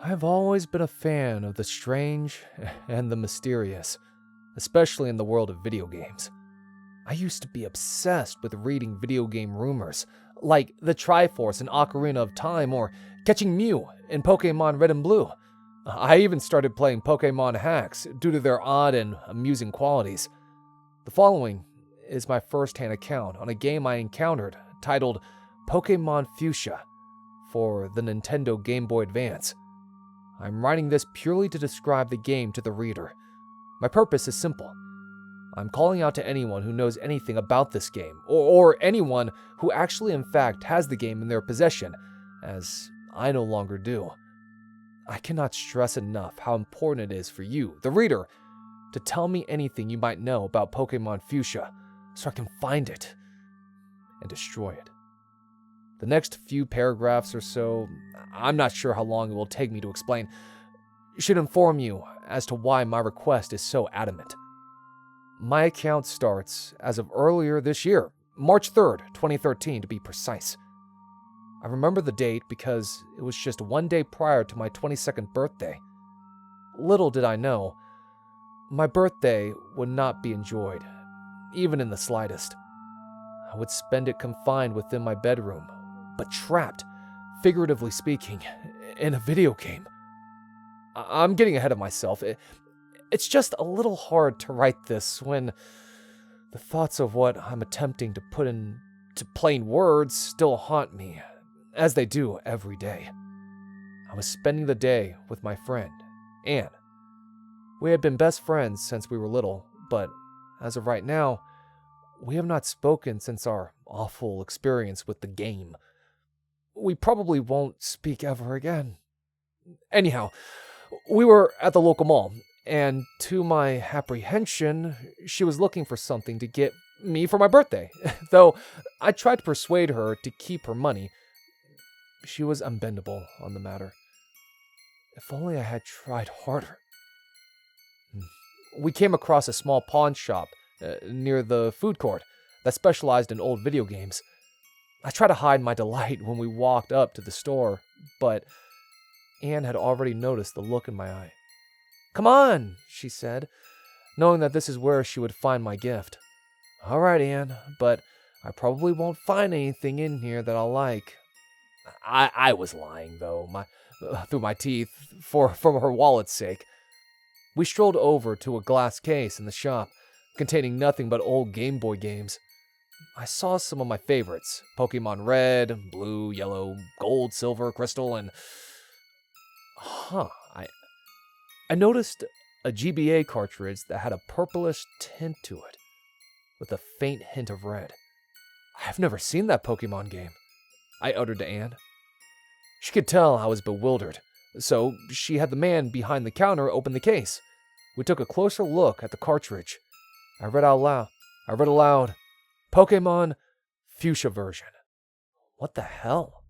I've always been a fan of the strange and the mysterious, especially in the world of video games. I used to be obsessed with reading video game rumors, like the Triforce in Ocarina of Time or catching Myuu in Pokémon Red and Blue. I even started playing Pokémon hacks due to their odd and amusing qualities. The following is my first-hand account on a game I encountered titled Pokémon Fuchsia for the Nintendo Game Boy Advance. I'm writing this purely to describe the game to the reader. My purpose is simple. I'm calling out to anyone who knows anything about this game, or anyone who actually in fact has the game in their possession, as I no longer do. I cannot stress enough how important it is for you, the reader, to tell me anything you might know about Pokémon Fuchsia, so I can find it and destroy it. The next few paragraphs or so, I'm not sure how long it will take me to explain, should inform you as to why my request is so adamant. My account starts as of earlier this year, March 3rd, 2013 to be precise. I remember the date because it was just one day prior to my 22nd birthday. Little did I know, my birthday would not be enjoyed, even in the slightest. I would spend it confined within my bedroom, but trapped, figuratively speaking, in a video game. I'm getting ahead of myself. It's just a little hard to write this when the thoughts of what I'm attempting to put into plain words still haunt me, as they do every day. I was spending the day with my friend, Anne. We had been best friends since we were little, but as of right now, we have not spoken since our awful experience with the game. We probably won't speak ever again. Anyhow, we were at the local mall, and to my apprehension, she was looking for something to get me for my birthday. Though I tried to persuade her to keep her money, she was unbendable on the matter. If only I had tried harder. We came across a small pawn shop near the food court that specialized in old video games. I tried to hide my delight when we walked up to the store, but Anne had already noticed the look in my eye. "Come on," she said, knowing that this is where she would find my gift. "All right, Anne, but I probably won't find anything in here that I'll like." I was lying, though, through my teeth, for her wallet's sake. We strolled over to a glass case in the shop, containing nothing but old Game Boy games. I saw some of my favorites: Pokémon Red, Blue, Yellow, Gold, Silver, Crystal, and... I noticed a GBA cartridge that had a purplish tint to it, with a faint hint of red. "I've never seen that Pokémon game," I uttered to Anne. She could tell I was bewildered, so she had the man behind the counter open the case. We took a closer look at the cartridge. I read aloud, "Pokémon Fuchsia version." What the hell?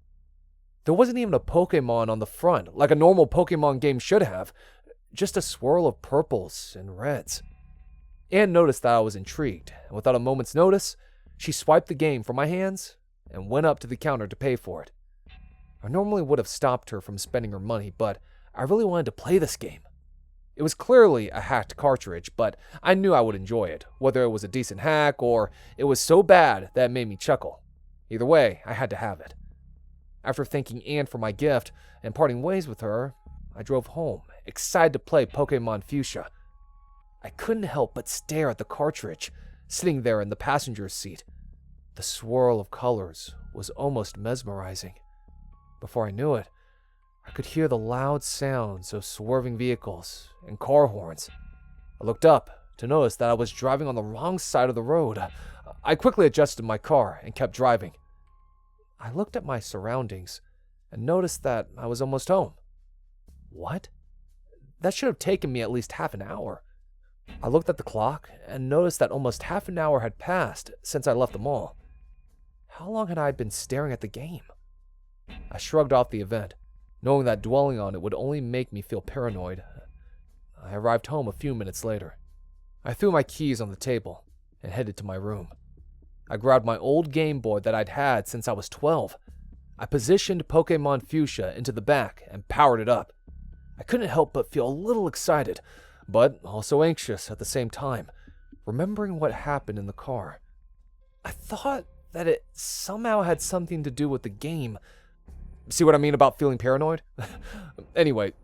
There wasn't even a Pokémon on the front, like a normal Pokémon game should have. Just a swirl of purples and reds. Anne noticed that I was intrigued, and without a moment's notice, she swiped the game from my hands and went up to the counter to pay for it. I normally would have stopped her from spending her money, but I really wanted to play this game. It was clearly a hacked cartridge, but I knew I would enjoy it, whether it was a decent hack or it was so bad that it made me chuckle. Either way, I had to have it. After thanking Anne for my gift and parting ways with her, I drove home, excited to play Pokémon Fuchsia. I couldn't help but stare at the cartridge, sitting there in the passenger's seat. The swirl of colors was almost mesmerizing. Before I knew it, I could hear the loud sounds of swerving vehicles and car horns. I looked up to notice that I was driving on the wrong side of the road. I quickly adjusted my car and kept driving. I looked at my surroundings and noticed that I was almost home. What? That should have taken me at least half an hour. I looked at the clock and noticed that almost half an hour had passed since I left the mall. How long had I been staring at the game? I shrugged off the event, knowing that dwelling on it would only make me feel paranoid. I arrived home a few minutes later. I threw my keys on the table and headed to my room. I grabbed my old Game Boy that I'd had since I was 12. I positioned Pokémon Fuchsia into the back and powered it up. I couldn't help but feel a little excited, but also anxious at the same time, remembering what happened in the car. I thought that it somehow had something to do with the game. See what I mean about feeling paranoid? Anyway,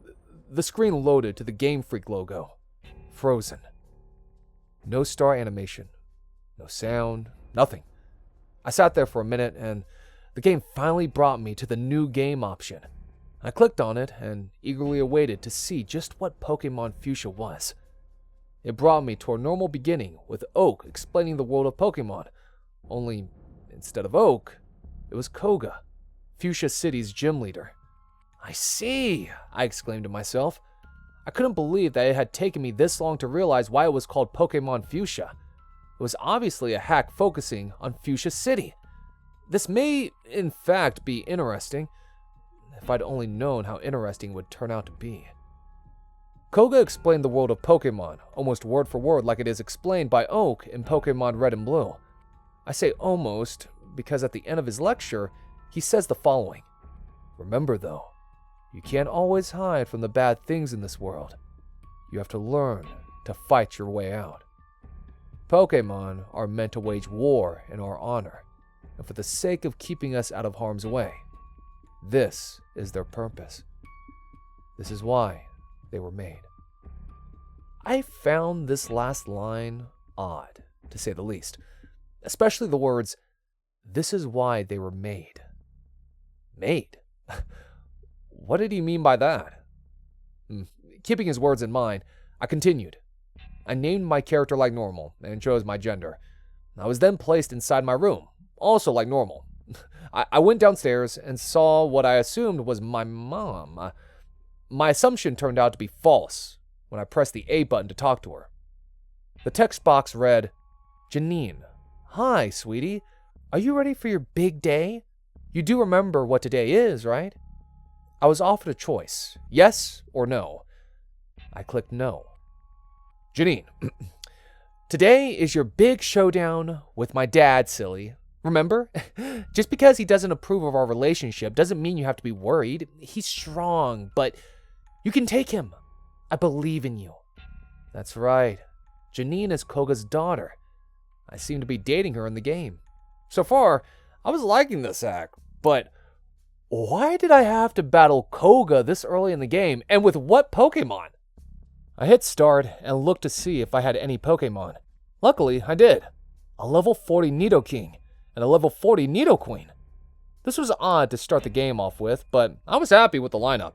the screen loaded to the Game Freak logo. Frozen. No star animation. No sound. Nothing. I sat there for a minute and the game finally brought me to the new game option. I clicked on it and eagerly awaited to see just what Pokemon Fuchsia was. It brought me to a normal beginning with Oak explaining the world of Pokemon. Only, instead of Oak, it was Koga, Fuchsia City's gym leader. I see, I exclaimed to myself. I couldn't believe that it had taken me this long to realize why it was called Pokemon Fuchsia. It was obviously a hack focusing on Fuchsia City. This may, in fact, be interesting, if I'd only known how interesting it would turn out to be. Koga explained the world of Pokemon, almost word for word like it is explained by Oak in Pokemon Red and Blue. I say almost because at the end of his lecture, he says the following. Remember though, you can't always hide from the bad things in this world. You have to learn to fight your way out. Pokemon are meant to wage war in our honor, and for the sake of keeping us out of harm's way. This is their purpose. This is why they were made. I found this last line odd, to say the least, especially the words, this is why they were made. Made? What did he mean by that? Keeping his words in mind, I continued. I named my character like normal and chose my gender. I was then placed inside my room, also like normal. I went downstairs and saw what I assumed was my mom. My assumption turned out to be false when I pressed the A button to talk to her. The text box read, Janine, hi, sweetie. Are you ready for your big day? You do remember what today is, right? I was offered a choice, yes or no. I clicked no. Janine, today is your big showdown with my dad, silly. Remember? Just because he doesn't approve of our relationship doesn't mean you have to be worried. He's strong, but you can take him. I believe in you. That's right. Janine is Koga's daughter. I seem to be dating her in the game. So far, I was liking this act, but why did I have to battle Koga this early in the game, and with what Pokemon? I hit start and looked to see if I had any Pokemon. Luckily, I did. A level 40 Nidoking and a level 40 Nidoqueen. This was odd to start the game off with, but I was happy with the lineup.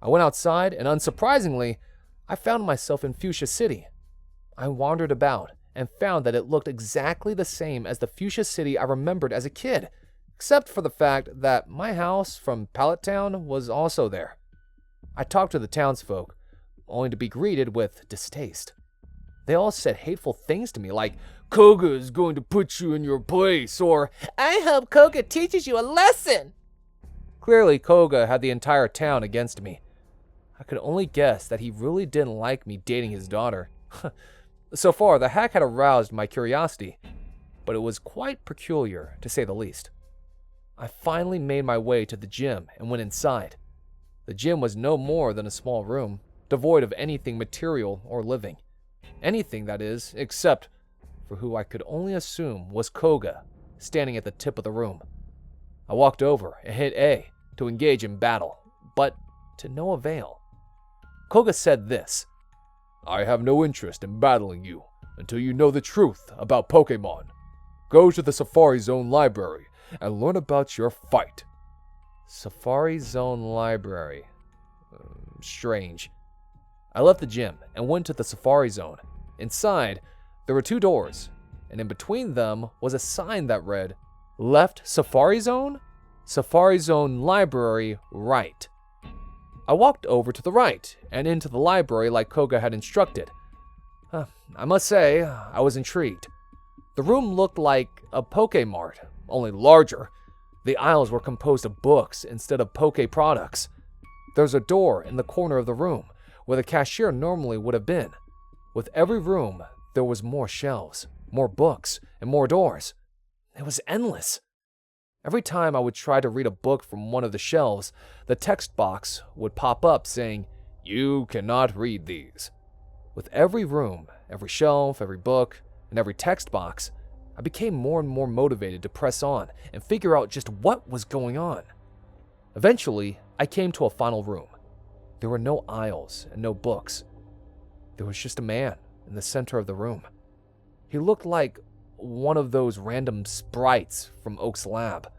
I went outside, and unsurprisingly, I found myself in Fuchsia City. I wandered about and found that it looked exactly the same as the Fuchsia City I remembered as a kid, except for the fact that my house from Pallet Town was also there. I talked to the townsfolk, only to be greeted with distaste. They all said hateful things to me like, Koga is going to put you in your place, or I hope Koga teaches you a lesson. Clearly, Koga had the entire town against me. I could only guess that he really didn't like me dating his daughter. So far, the hack had aroused my curiosity, but it was quite peculiar, to say the least. I finally made my way to the gym and went inside. The gym was no more than a small room, devoid of anything material or living. Anything, that is, except for who I could only assume was Koga, standing at the tip of the room. I walked over and hit A to engage in battle, but to no avail. Koga said this, I have no interest in battling you until you know the truth about Pokemon. Go to the Safari Zone Library and learn about your fight. Safari Zone Library. Strange. I left the gym and went to the Safari Zone. Inside, there were 2 doors, and in between them was a sign that read, Left Safari Zone? Safari Zone Library, right. I walked over to the right and into the library like Koga had instructed. I must say, I was intrigued. The room looked like a Pokémart, only larger. The aisles were composed of books instead of Poke products. There's a door in the corner of the room where the cashier normally would have been. With every room, there was more shelves, more books, and more doors. It was endless. Every time I would try to read a book from one of the shelves, the text box would pop up saying, "You cannot read these." With every room, every shelf, every book, and every text box, I became more and more motivated to press on and figure out just what was going on. Eventually, I came to a final room. There were no aisles and no books. There was just a man in the center of the room. He looked like one of those random sprites from Oak's lab.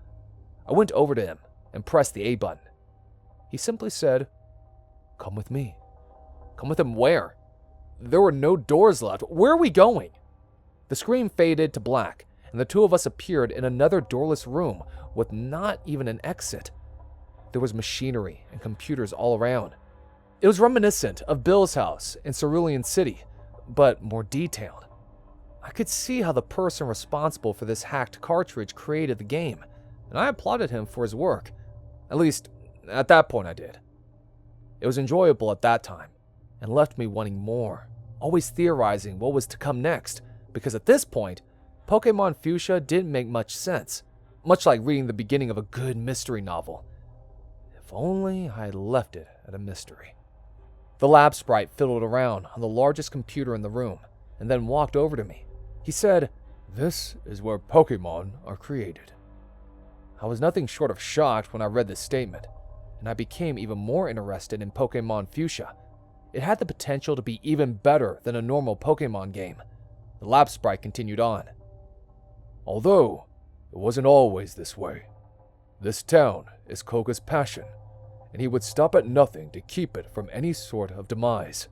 I went over to him and pressed the A button. He simply said, "Come with me." Come with him where? There were no doors left. Where are we going? The screen faded to black, and the two of us appeared in another doorless room with not even an exit. There was machinery and computers all around. It was reminiscent of Bill's house in Cerulean City, but more detailed. I could see how the person responsible for this hacked cartridge created the game, and I applauded him for his work. At least, at that point I did. It was enjoyable at that time, and left me wanting more, always theorizing what was to come next, because at this point, Pokémon Fuchsia didn't make much sense, much like reading the beginning of a good mystery novel. If only I had left it at a mystery. The lab sprite fiddled around on the largest computer in the room, and then walked over to me. He said, "This is where Pokémon are created." I was nothing short of shocked when I read this statement, and I became even more interested in Pokémon Fuchsia. It had the potential to be even better than a normal Pokémon game. The lab sprite continued on. "Although, it wasn't always this way. This town is Koga's passion, and he would stop at nothing to keep it from any sort of demise.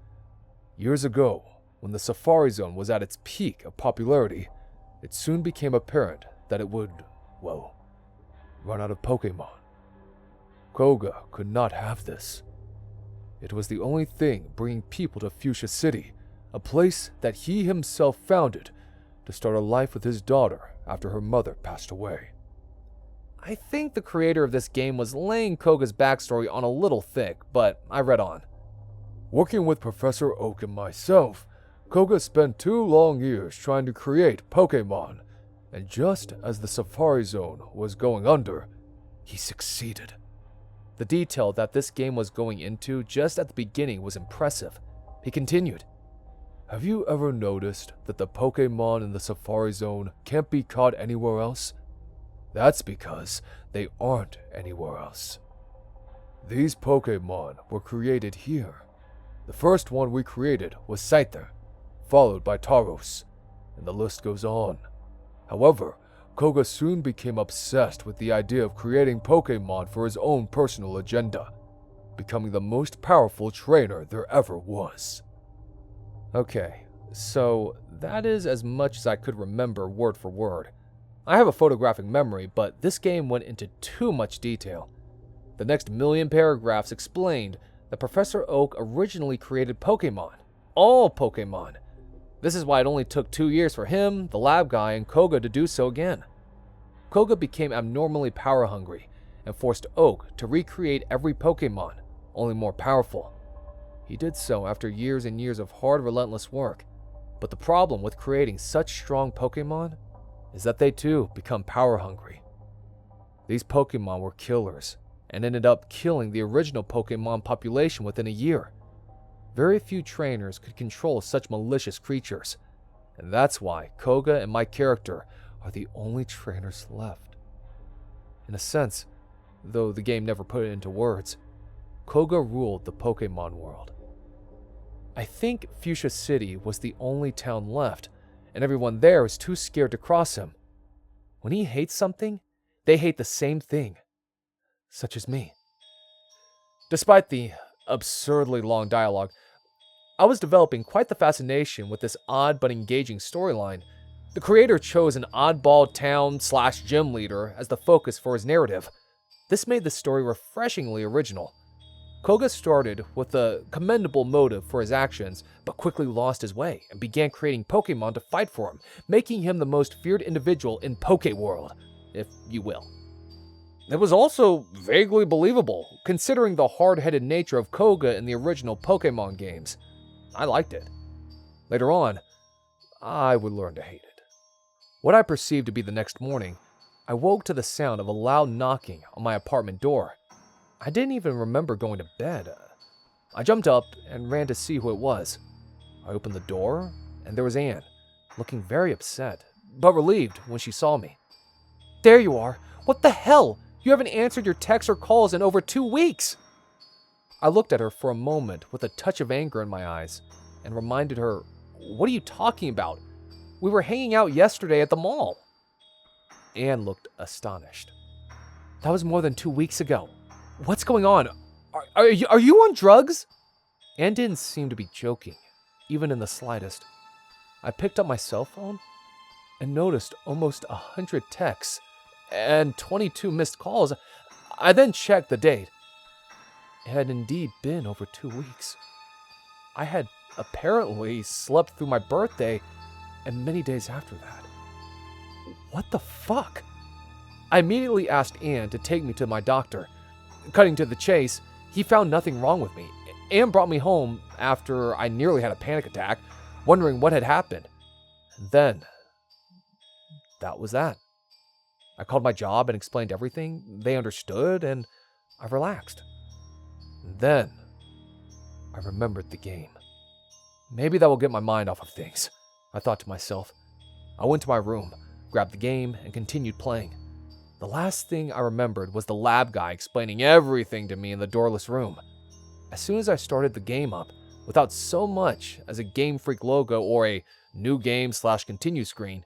Years ago, when the Safari Zone was at its peak of popularity, it soon became apparent that it would, well, run out of Pokémon. Koga could not have this. It was the only thing bringing people to Fuchsia City, a place that he himself founded to start a life with his daughter after her mother passed away." I think the creator of this game was laying Koga's backstory on a little thick, but I read on. "Working with Professor Oak and myself, Koga spent 2 long years trying to create Pokémon, and just as the Safari Zone was going under, he succeeded." The detail that this game was going into just at the beginning was impressive. He continued, "Have you ever noticed that the Pokémon in the Safari Zone can't be caught anywhere else? That's because they aren't anywhere else. These Pokémon were created here. The first one we created was Scyther, followed by Tauros, and the list goes on. However, Koga soon became obsessed with the idea of creating Pokémon for his own personal agenda, becoming the most powerful trainer there ever was." Okay, so that is as much as I could remember word for word. I have a photographic memory, but this game went into too much detail. The next million paragraphs explained that Professor Oak originally created Pokémon. All Pokémon. This is why it only took 2 years for him, the lab guy, and Koga to do so again. Koga became abnormally power-hungry and forced Oak to recreate every Pokémon, only more powerful. He did so after years and years of hard, relentless work. But the problem with creating such strong Pokémon is that they too become power-hungry. These Pokémon were killers and ended up killing the original Pokémon population within a year. Very few trainers could control such malicious creatures, and that's why Koga and my character are the only trainers left. In a sense, though the game never put it into words, Koga ruled the Pokémon world. I think Fuchsia City was the only town left, and everyone there is too scared to cross him. When he hates something, they hate the same thing, such as me. Despite the absurdly long dialogue, I was developing quite the fascination with this odd but engaging storyline. The creator chose an oddball town/gym leader as the focus for his narrative. This made the story refreshingly original. Koga started with a commendable motive for his actions, but quickly lost his way and began creating Pokémon to fight for him, making him the most feared individual in Pokéworld, if you will. It was also vaguely believable, considering the hard-headed nature of Koga in the original Pokémon games. I liked it. Later on, I would learn to hate it. What I perceived to be the next morning, I woke to the sound of a loud knocking on my apartment door. I didn't even remember going to bed. I jumped up and ran to see who it was. I opened the door, and there was Anne, looking very upset, but relieved when she saw me. "There you are! What the hell? You haven't answered your texts or calls in over 2 weeks!" I looked at her for a moment with a touch of anger in my eyes and reminded her, "What are you talking about? We were hanging out yesterday at the mall." Anne looked astonished. "That was more than 2 weeks ago. What's going on? Are you on drugs?" Anne didn't seem to be joking, even in the slightest. I picked up my cell phone and noticed almost 100 texts and 22 missed calls. I then checked the date. It had indeed been over 2 weeks. I had apparently slept through my birthday and many days after that. What the fuck? I immediately asked Anne to take me to my doctor. Cutting to the chase, he found nothing wrong with me. Anne brought me home after I nearly had a panic attack, wondering what had happened. Then, that was that. I called my job and explained everything. They understood, and I relaxed. Then, I remembered the game. Maybe that will get my mind off of things, I thought to myself. I went to my room, grabbed the game, and continued playing. The last thing I remembered was the lab guy explaining everything to me in the doorless room. As soon as I started the game up, without so much as a Game Freak logo or a new game/continue screen,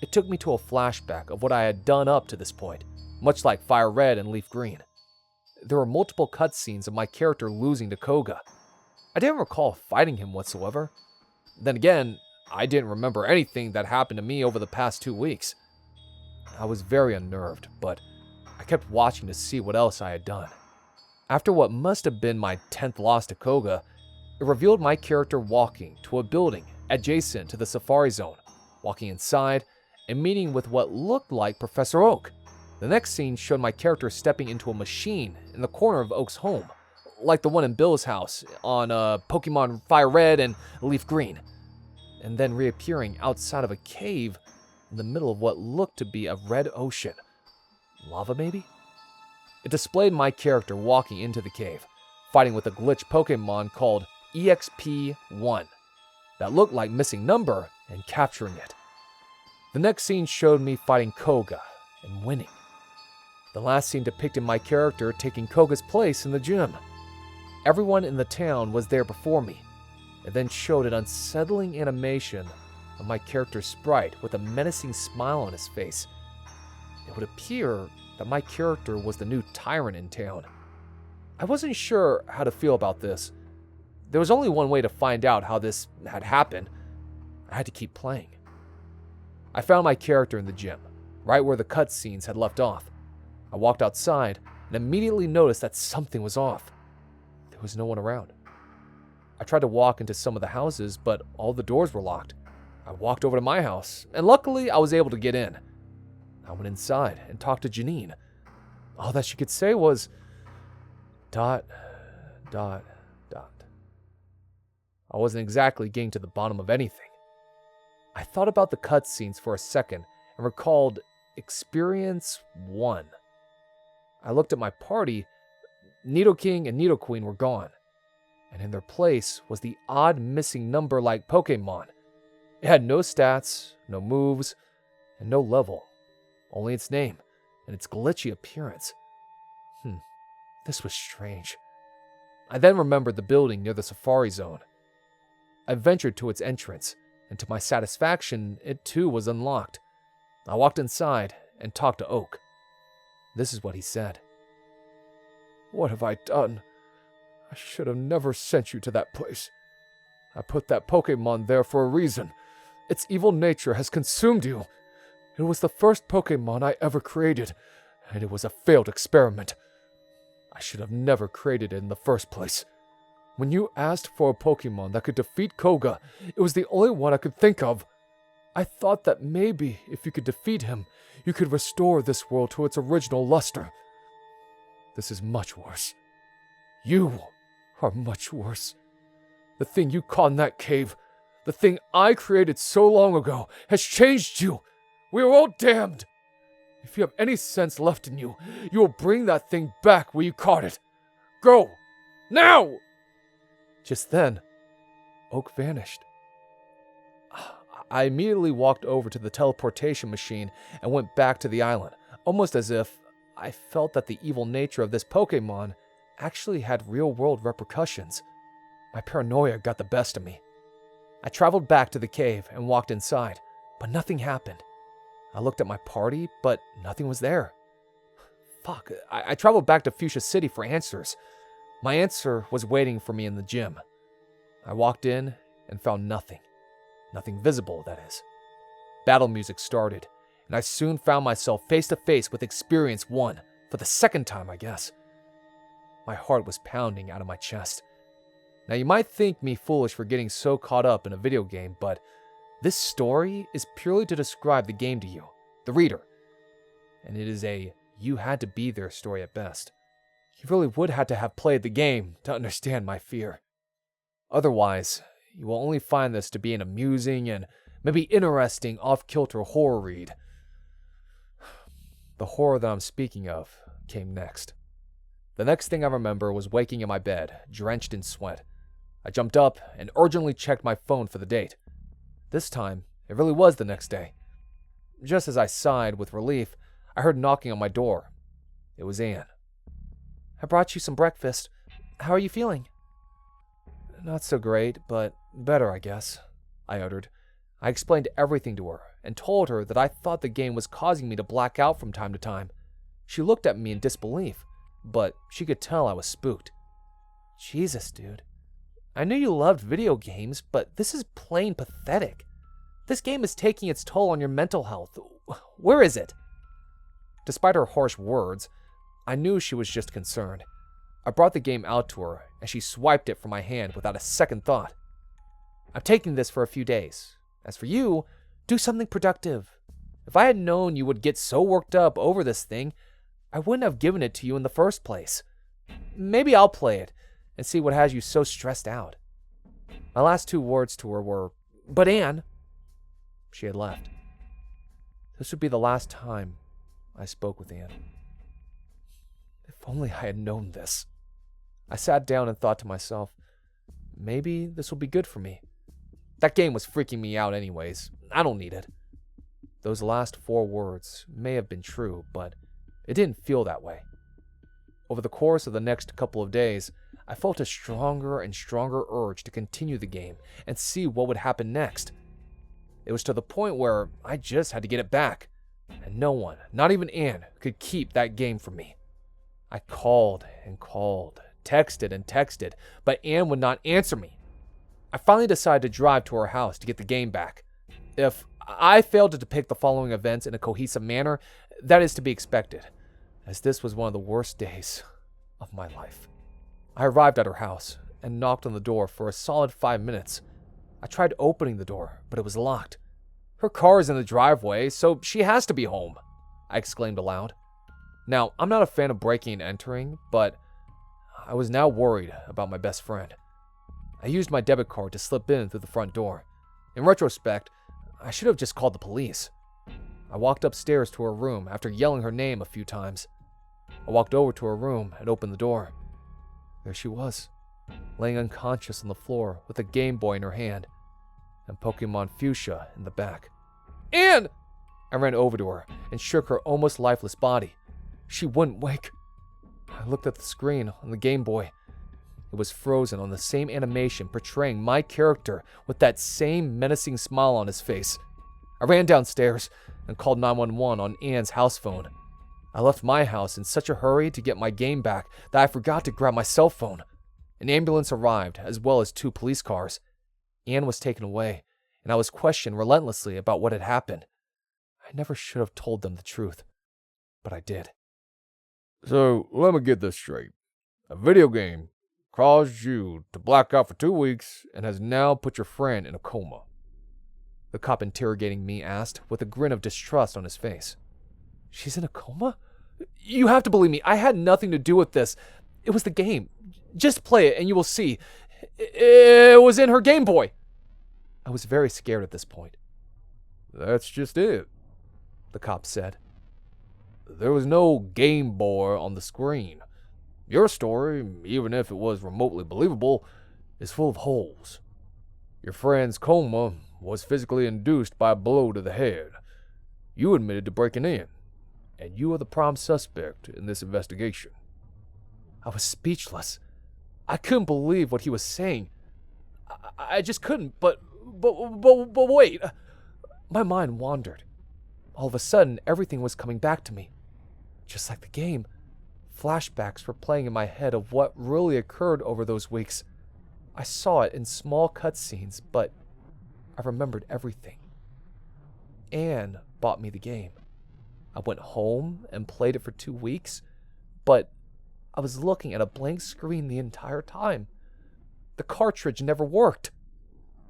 it took me to a flashback of what I had done up to this point, much like Fire Red and Leaf Green. There were multiple cutscenes of my character losing to Koga. I didn't recall fighting him whatsoever. Then again, I didn't remember anything that happened to me over the past 2 weeks. I was very unnerved, but I kept watching to see what else I had done. After what must have been my 10th loss to Koga, it revealed my character walking to a building adjacent to the Safari Zone, walking inside and meeting with what looked like Professor Oak. The next scene showed my character stepping into a machine in the corner of Oak's home, like the one in Bill's house on Pokémon Fire Red and Leaf Green, and then reappearing outside of a cave in the middle of what looked to be a red ocean. Lava, maybe? It displayed my character walking into the cave, fighting with a glitch Pokémon called EXP-1 that looked like missing number and capturing it. The next scene showed me fighting Koga and winning. The last scene depicted my character taking Koga's place in the gym. Everyone in the town was there before me. It then showed an unsettling animation of my character's sprite with a menacing smile on his face. It would appear that my character was the new tyrant in town. I wasn't sure how to feel about this. There was only one way to find out how this had happened. I had to keep playing. I found my character in the gym, right where the cutscenes had left off. I walked outside and immediately noticed that something was off. There was no one around. I tried to walk into some of the houses, but all the doors were locked. I walked over to my house, and luckily I was able to get in. I went inside and talked to Janine. All that she could say was, ... I wasn't exactly getting to the bottom of anything. I thought about the cutscenes for a second and recalled Experience 1. I looked at my party. Nidoking and Nidoqueen were gone, and in their place was the odd missing number like Pokemon. It had no stats, no moves, and no level, only its name and its glitchy appearance. This was strange. I then remembered the building near the Safari Zone. I ventured to its entrance, and to my satisfaction, it too was unlocked. I walked inside and talked to Oak. This is what he said. "What have I done? I should have never sent you to that place. I put that Pokemon there for a reason. Its evil nature has consumed you. It was the first Pokemon I ever created, and it was a failed experiment. I should have never created it in the first place. When you asked for a Pokemon that could defeat Koga, it was the only one I could think of. I thought that maybe if you could defeat him, you could restore this world to its original luster. This is much worse. You are much worse. The thing you caught in that cave, the thing I created so long ago, has changed you. We are all damned. If you have any sense left in you, you will bring that thing back where you caught it. Go! Now!" Just then, Oak vanished. I immediately walked over to the teleportation machine and went back to the island, almost as if I felt that the evil nature of this Pokémon actually had real-world repercussions. My paranoia got the best of me. I traveled back to the cave and walked inside, but nothing happened. I looked at my party, but nothing was there. Fuck, I traveled back to Fuchsia City for answers. My answer was waiting for me in the gym. I walked in and found nothing. Nothing visible, that is. Battle music started, and I soon found myself face to face with Experience 1, for the second time, I guess. My heart was pounding out of my chest. Now, you might think me foolish for getting so caught up in a video game, but this story is purely to describe the game to you, the reader. And it is a you had to be there story at best. You really would have to have played the game to understand my fear. Otherwise, you will only find this to be an amusing and maybe interesting off-kilter horror read. The horror that I'm speaking of came next. The next thing I remember was waking in my bed, drenched in sweat. I jumped up and urgently checked my phone for the date. This time, it really was the next day. Just as I sighed with relief, I heard knocking on my door. It was Anne. I brought you some breakfast. How are you feeling? Not so great, but better, I guess, I uttered. I explained everything to her and told her that I thought the game was causing me to black out from time to time. She looked at me in disbelief, but she could tell I was spooked. Jesus, dude. I knew you loved video games, but this is plain pathetic. This game is taking its toll on your mental health. Where is it? Despite her harsh words, I knew she was just concerned. I brought the game out to her, and she swiped it from my hand without a second thought. I'm taking this for a few days. As for you, do something productive. If I had known you would get so worked up over this thing, I wouldn't have given it to you in the first place. Maybe I'll play it and see what has you so stressed out. My last two words to her were, "But Anne," she had left. This would be the last time I spoke with Anne. If only I had known this. I sat down and thought to myself, maybe this will be good for me. That game was freaking me out anyways. I don't need it. Those last 4 words may have been true, but it didn't feel that way. Over the course of the next couple of days, I felt a stronger and stronger urge to continue the game and see what would happen next. It was to the point where I just had to get it back, and no one, not even Anne, could keep that game from me. I called and called, texted and texted, but Anne would not answer me. I finally decided to drive to her house to get the game back. If I failed to depict the following events in a cohesive manner, that is to be expected, as this was one of the worst days of my life. I arrived at her house and knocked on the door for a solid 5 minutes. I tried opening the door, but it was locked. Her car is in the driveway, so she has to be home, I exclaimed aloud. Now, I'm not a fan of breaking and entering, but I was now worried about my best friend. I used my debit card to slip in through the front door. In retrospect, I should have just called the police. I walked upstairs to her room after yelling her name a few times. I walked over to her room and opened the door. There she was, laying unconscious on the floor with a Game Boy in her hand and Pokémon Fuchsia in the back. Anne! I ran over to her and shook her almost lifeless body. She wouldn't wake. I looked at the screen on the Game Boy. It was frozen on the same animation portraying my character with that same menacing smile on his face. I ran downstairs and called 911 on Anne's house phone. I left my house in such a hurry to get my game back that I forgot to grab my cell phone. An ambulance arrived, as well as 2 police cars. Anne was taken away, and I was questioned relentlessly about what had happened. I never should have told them the truth, but I did. So, let me get this straight. A video game caused you to black out for 2 weeks and has now put your friend in a coma. The cop interrogating me asked, with a grin of distrust on his face. She's in a coma? You have to believe me, I had nothing to do with this. It was the game. Just play it and you will see. It was in her Game Boy. I was very scared at this point. That's just it, the cop said. There was no Game Boy on the screen. Your story, even if it was remotely believable, is full of holes. Your friend's coma was physically induced by a blow to the head. You admitted to breaking in, and you are the prime suspect in this investigation. I was speechless. I couldn't believe what he was saying. I just couldn't, but wait. My mind wandered. All of a sudden, everything was coming back to me. Just like the game, flashbacks were playing in my head of what really occurred over those weeks. I saw it in small cutscenes, but I remembered everything. Anne bought me the game. I went home and played it for 2 weeks, but I was looking at a blank screen the entire time. The cartridge never worked.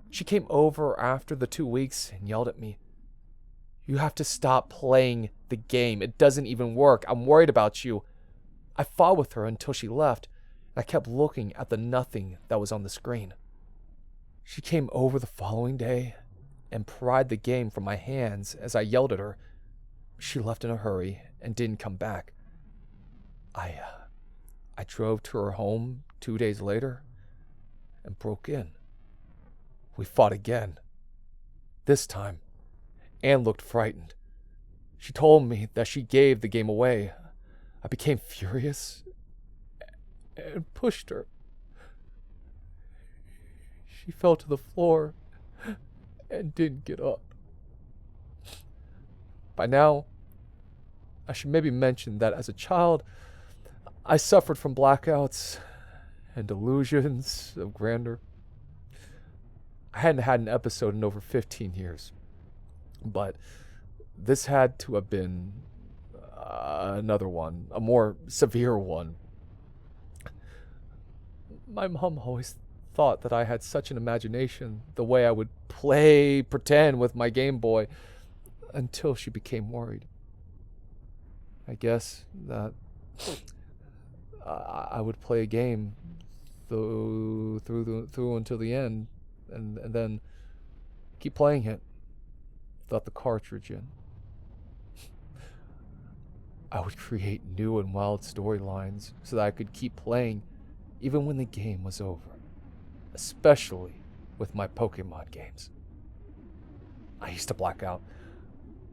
She came over after the 2 weeks and yelled at me. You have to stop playing the game. It doesn't even work. I'm worried about you. I fought with her until she left, and I kept looking at the nothing that was on the screen. She came over the following day and pried the game from my hands as I yelled at her. She left in a hurry and didn't come back. I drove to her home 2 days later and broke in. We fought again. This time, Anne looked frightened. She told me that she gave the game away. I became furious and pushed her. She fell to the floor and didn't get up. By now, I should maybe mention that as a child, I suffered from blackouts and delusions of grandeur. I hadn't had an episode in over 15 years, but this had to have been another one, a more severe one. My mom always thought that I had such an imagination, the way I would pretend with my Game Boy, until she became worried. I guess that I would play a game through until the end, and then keep playing it without the cartridge in. I would create new and wild storylines so that I could keep playing even when the game was over, especially with my Pokémon games. I used to black out,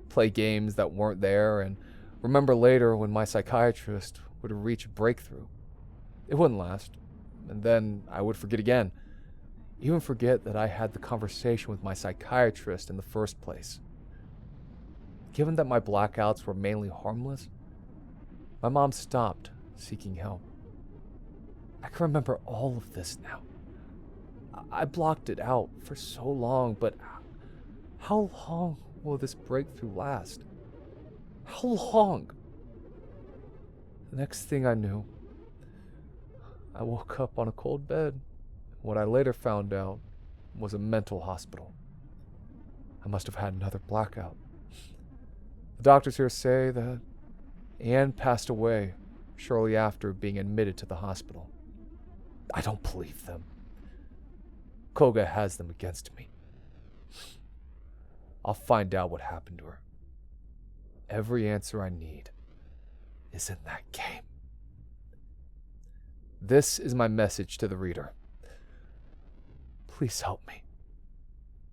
play games that weren't there, and remember later when my psychiatrist would reach a breakthrough. It wouldn't last, and then I would forget again. Even forget that I had the conversation with my psychiatrist in the first place. Given that my blackouts were mainly harmless, my mom stopped seeking help. I can remember all of this now. I blocked it out for so long, but how long will this breakthrough last? How long? The next thing I knew, I woke up on a cold bed. What I later found out was a mental hospital. I must have had another blackout. The doctors here say that Anne passed away shortly after being admitted to the hospital. I don't believe them. Koga has them against me. I'll find out what happened to her. Every answer I need is in that game. This is my message to the reader. Please help me.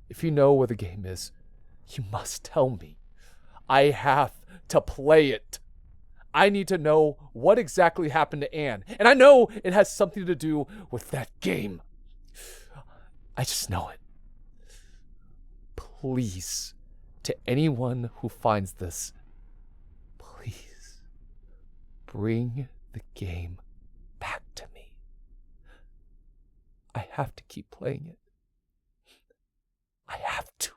If you know where the game is, you must tell me. I have to play it. I need to know what exactly happened to Anne. And I know it has something to do with that game. I just know it. Please, to anyone who finds this, please bring the game back to me. I have to keep playing it. I have to.